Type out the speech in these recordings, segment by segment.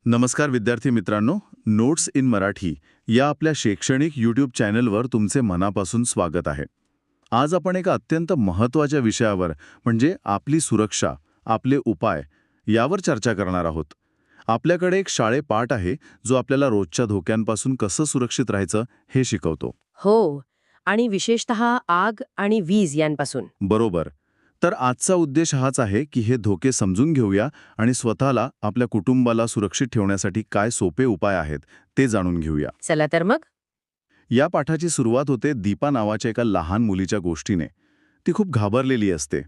नमस्कार विद्यार्थी मित्रांनो, नोट्स इन मराठी या आपल्या शैक्षणिक यूट्यूब चॅनलवर तुमचे मनापासून स्वागत आहे. आज आपण एका अत्यंत महत्त्वाच्या विषयावर म्हणजे आपली सुरक्षा, आपले उपाय यावर चर्चा करणार आहोत. आपल्याकडे एक शाळेपाठ आहे जो आपल्याला रोजच्या धोक्यांपासून कसं सुरक्षित राहायचं हे शिकवतो. हो. आणि विशेषतः आग आणि वीज यांपासून. बरोबर. तर आजचा उद्देश हाच आहे की हे धोके समजून घेऊया आणि स्वतःला, आपल्या कुटुंबाला सुरक्षित ठेवण्यासाठी काय सोपे उपाय आहेत ते जाणून घेऊया. चला तर मग. या पाठाची सुरुवात होते दीपा नावाच्या एका लहान मुलीच्या गोष्टीने. ती खूप घाबरलेली असते.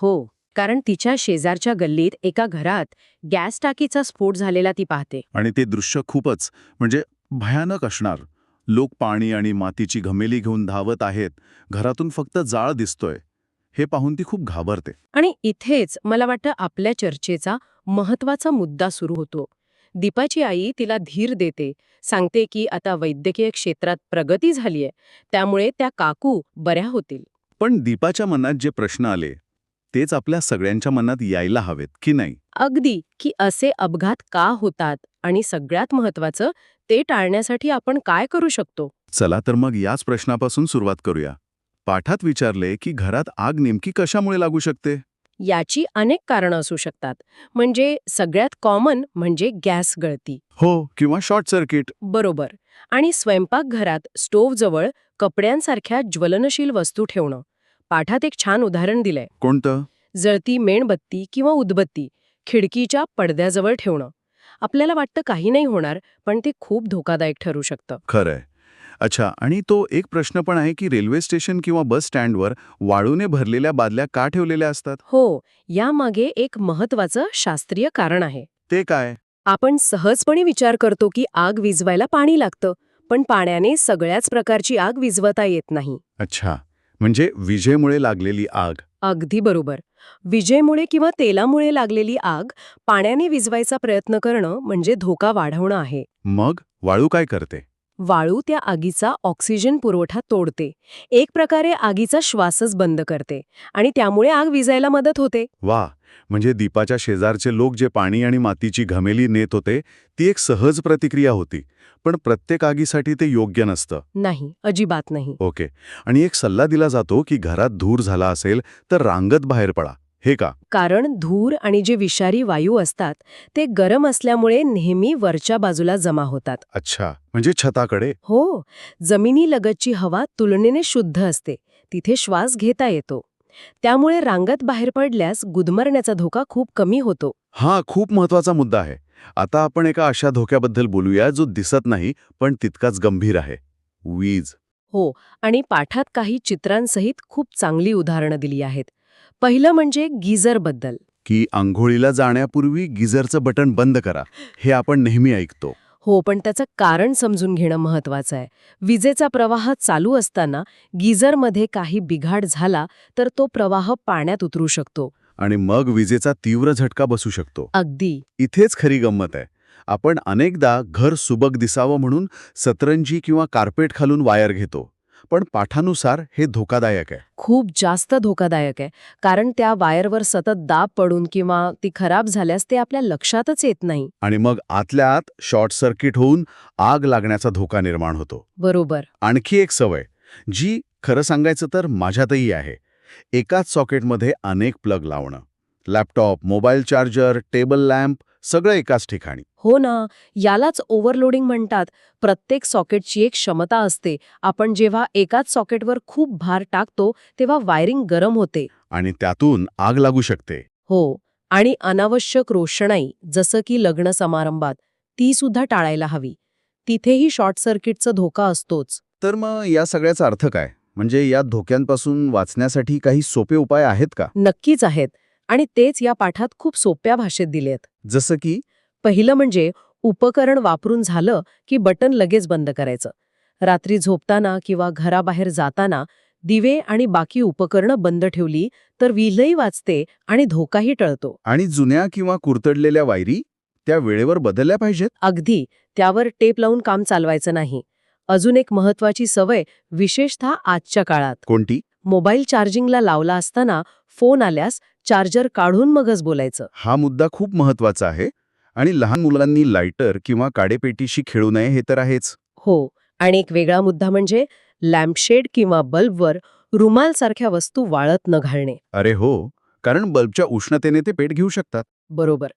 हो. कारण तिच्या शेजारच्या गल्लीत एका घरात गॅस टाकीचा स्फोट झालेला ती पाहते. आणि ते दृश्य खूपच म्हणजे भयानक असणार. लोक पाणी आणि मातीची घमेली घेऊन धावत आहेत. घरातून फक्त जाळ दिसतोय. हे पाहून ती खूप घाबरते. आणि इथेच मला वाटतं आपल्या चर्चेचा महत्वाचा मुद्दा सुरू होतो. दीपाची आई तिला धीर देते, सांगते की आता वैद्यकीय क्षेत्रात प्रगती झालीय, त्यामुळे त्या काकू बऱ्या होतील. पण दीपाच्या मनात जे प्रश्न आले तेच आपल्या सगळ्यांच्या मनात यायला हवेत की नाही? अगदी, की असे अपघात का होतात आणि सगळ्यात महत्वाचं, ते टाळण्यासाठी आपण काय करू शकतो. चला तर मग याच प्रश्नापासून सुरुवात करूया. पाठात विचारले की घरात आग नेमकी कशामुळे लागू शकते? याची अनेक कारणं असू शकतात. म्हणजे सगळ्यात कॉमन म्हणजे गॅस गळती. हो, किंवा शॉर्ट सर्किट. बरोबर. आणि स्वयंपाकघरात स्टोव्हजवळ कपड्यांसारख्या ज्वलनशील वस्तू ठेवणं. पाठात एक छान उदाहरण दिलंय. कोणतं? जळती मेणबत्ती किंवा उदबत्ती खिडकीच्या पडद्याजवळ ठेवणं. आपल्याला वाटतं काही नाही होणार, पण ते खूप धोकादायक ठरू शकतं. खरंय. अच्छा, आणि तो एक प्रश्न पण आहे की रेल्वे स्टेशन किंवा बस स्टँडवर वाळूने भरलेल्या बादल्या का ठेवलेल्या असतात? हो, यामागे एक महत्वाचं शास्त्रीय कारण आहे. ते काय? आपण सहजपणे विचार करतो की आग विझवायला पाणी लागतं, पण पाण्याने सगळ्याच प्रकारची आग विझवता येत नाही. अच्छा, म्हणजे विजेमुळे लागलेली आग. अगदी बरोबर. विजेमुळे किंवा तेलामुळे लागलेली आग पाण्याने विझवायचा प्रयत्न करणं म्हणजे धोका वाढवणं आहे. मग वाळू काय करते? वाळू त्या आगीचा ऑक्सिजन पुरवठा तोडते. एक प्रकारे आगीचा श्वासच बंद करते आणि त्यामुळे आग विझायला मदत होते. वा, म्हणजे दीपाच्या शेजारचे लोक जे पाणी आणि मातीची घमेली नेत होते ती एक सहज प्रतिक्रिया होती. पण प्रत्येक आगीसाठी ते योग्य नसतं. नाही, अजिबात नाही. ओके. आणि एक सल्ला दिला जातो की घरात धूर झाला असेल तर रांगत बाहेर पडा. हे का? कारण धूर आणि जे विषारी वायू असतात ते गरम असल्यामुळे नेहमी वरच्या बाजूला जमा होतात. अच्छा, म्हणजे छताकडे. हो, जमिनीलगतची हवा तुलनेने शुद्ध असते, तिथे श्वास घेता येतो. त्यामुळे रांगत बाहेर पडल्यास गुदमरण्याचा धोका खूप कमी होतो. हा खूप महत्वाचा मुद्दा आहे. आता आपण एका अशा धोक्याबद्दल बोलूया जो दिसत नाही पण तितकाच गंभीर आहे. वीज. हो, आणि पाठात काही चित्रांसहित खूप चांगली उदाहरणं दिली आहेत. पहिलं म्हणजे गीझरबद्दल. की आंघोळीला जाण्यापूर्वी गिझरचं बटन बंद करा, हे आपण नेहमी ऐकतो. हो, पण त्याचं कारण समजून घेणं महत्वाचं आहे. विजेचा प्रवाह चालू असताना गीझरमध्ये काही बिघाड झाला तर तो प्रवाह पाण्यात उतरू शकतो. आणि मग विजेचा तीव्र झटका बसू शकतो. अगदी. इथेच खरी गंमत आहे. आपण अनेकदा घर सुबक दिसावं म्हणून सतरंजी किंवा कार्पेट खालून वायर घेतो. पण पाठानुसार हे धोकादायक आहे. खूप जास्त धोकादायक आहे. कारण त्या वायरवर सतत दाब पडून किंवा ती खराब झाल्यास ते आपल्या लक्षातच येत नाही. आणि मग आतल्या आत शॉर्ट सर्किट होऊन आग लागण्याचा धोका निर्माण होतो. बरोबर. आणखी एक सवय, जी खरं सांगायचं तर माझ्यातही आहे, एकाच सॉकेटमध्ये अनेक प्लग लावणं. Laptop, mobile charger, table lamp सगळं एकाच ठिकाणी. हो ना, यालाच ओव्हरलोडिंग म्हणतात. प्रत्येक सॉकेटची एक क्षमता असते. आपण जेव्हा एकाच सॉकेटवर खूप भार टाकतो तेव्हा वायरिंग गरम होते. आणि त्यातून आग लागू शकते. हो, आणि अनावश्यक रोषणाई जसं की लग्न समारंभात ती सुद्धा टाळायला हवी. तिथेही शॉर्ट सर्किटचा धोका असतोच. तर मग या सगळ्याचा अर्थ काय? म्हणजे या धोक्यांपासून वाचण्यासाठी काही सोपे उपाय आहेत का? नक्कीच आहेत. आणि तेच या पाठात खूप सोप्या भाषेत दिलेत. जसं की? पहिलं म्हणजे उपकरण वापरून झालं की बटन लगेच बंद करायचं. रात्री झोपताना किंवा घराबाहेर जाताना दिवे आणि बाकी उपकरणं बंद ठेवली तर वीजही वाचते आणि धोकाही टळतो. आणि जुन्या किंवा कुरतडलेल्या वायरी त्या वेळेवर बदलल्या पाहिजेत. अगदी, त्यावर टेप लावून काम चालवायचं नाही. अजून एक महत्वाची सवय, विशेषतः आजच्या काळात. कोणती? मोबाईल चार्जिंगला लावला असताना फोन आल्यास चार्जर काढून मगच बोलायचं. हा मुद्दा खूप महत्वाचा आहे. आणि लहान मुलांनी लायटर किंवा काडेपेटीशी खेळू नये हे तर आहेच. हो, आणि एक वेगळा मुद्दा म्हणजे लॅम्पशेड किंवा बल्बवर रुमालसारख्या वस्तू वाळत न घालणे. अरे हो, कारण बल्बच्या उष्णतेने ते पेट घेऊ शकतात. बरोबर.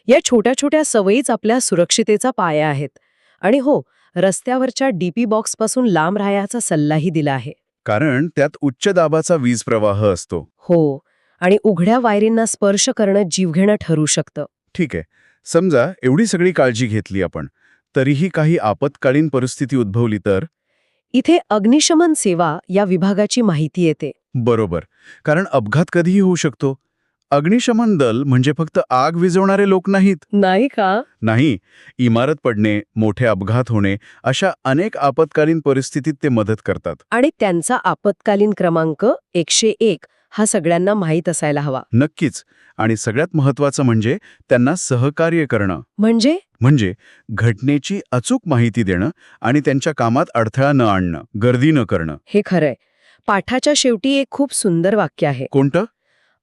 या छोट्या छोट्या सवयीच आपल्या सुरक्षितेचा पाया आहेत. आणि हो, रस्त्यावरच्या डीपी बॉक्सपासून लांब राहायचा सल्लाही दिला आहे. कारण त्यात उच्च दाबाचा वीज प्रवाह असतो. हो, आणि उघड्या वायरींना स्पर्श करणं जीवघेणं ठरू शकतं. ठीक आहे, समजा एवढी सगळी काळजी घेतली आपण, तरीही काही आपत्कालीन परिस्थिती उद्भवली तर? इथे अग्निशमन सेवा या विभागाची माहिती येते. बरोबर, कारण अपघात कधीही होऊ शकतो. अग्निशमन दल म्हणजे फक्त आग विझवणारे लोक नाहीत. नाही का? नाही, इमारत पडणे, मोठे अपघात होणे, अशा अनेक आपत्कालीन परिस्थितीत ते मदत करतात. आणि त्यांचा आपत्कालीन क्रमांक 101 हा सगळ्यांना माहीत असायला हवा. नक्कीच. आणि सगळ्यात महत्त्वाचं म्हणजे त्यांना सहकार्य करणं. म्हणजे घटनेची अचूक माहिती देणं आणि त्यांच्या कामात अडथळा न आणणं, गर्दी न करणं. हे खरंय. पाठाच्या शेवटी एक खूप सुंदर वाक्य आहे. कोणतं?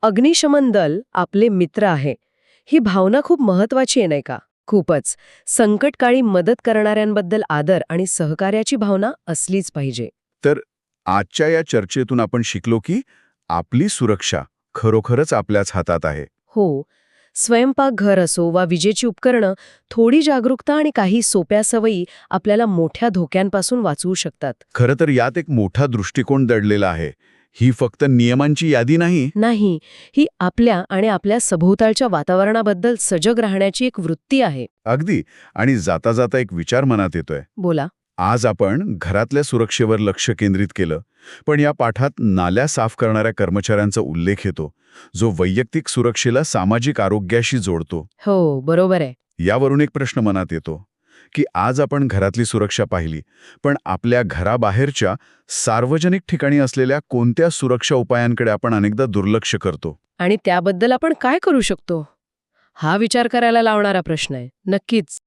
अग्निशमन दल आपले मित्र आहे. ही भावना खूप महत्वाची आहे, नाही का? खूपच. संकटकाळी मदत करणाऱ्यांबद्दल आदर आणि सहकार्याची भावना असलीच पाहिजे. तर आजच्या या चर्चेतून आपण शिकलो की आपली सुरक्षा खरोखरच आपल्याच हातात आहे. हो, स्वयंपाकघर असो वा विजेची उपकरणं, थोडी जागरूकता आणि काही सोप्या सवयी आपल्याला मोठ्या धोक्यांपासून वाचवू शकतात. खरं तर यात एक मोठा दृष्टिकोन दडलेला आहे. ही फक्त नियमांची यादी नाही. नाही, ही आपल्या आणि आपल्या सभोवतालच्या वातावरणाबद्दल सजग राहण्याची एक वृत्ती आहे. अगदी. आणि जाता जाता एक विचार मनात येतोय. बोला. आज आपण घरातल्या सुरक्षेवर लक्ष केंद्रित केलं, पण या पाठात नाल्या साफ करणाऱ्या कर्मचाऱ्यांचा उल्लेख येतो, जो वैयक्तिक सुरक्षेला सामाजिक आरोग्याशी जोडतो. हो, बरोबर आहे. यावरून एक प्रश्न मनात येतो की आज आपण घरातली सुरक्षा पाहिली, पण आपल्या घराबाहेरच्या सार्वजनिक ठिकाणी असलेल्या कोणत्या सुरक्षा उपायांकडे आपण अनेकदा दुर्लक्ष करतो? आणि त्याबद्दल आपण काय करू शकतो? हा विचार करायला लावणारा प्रश्न आहे. नक्कीच.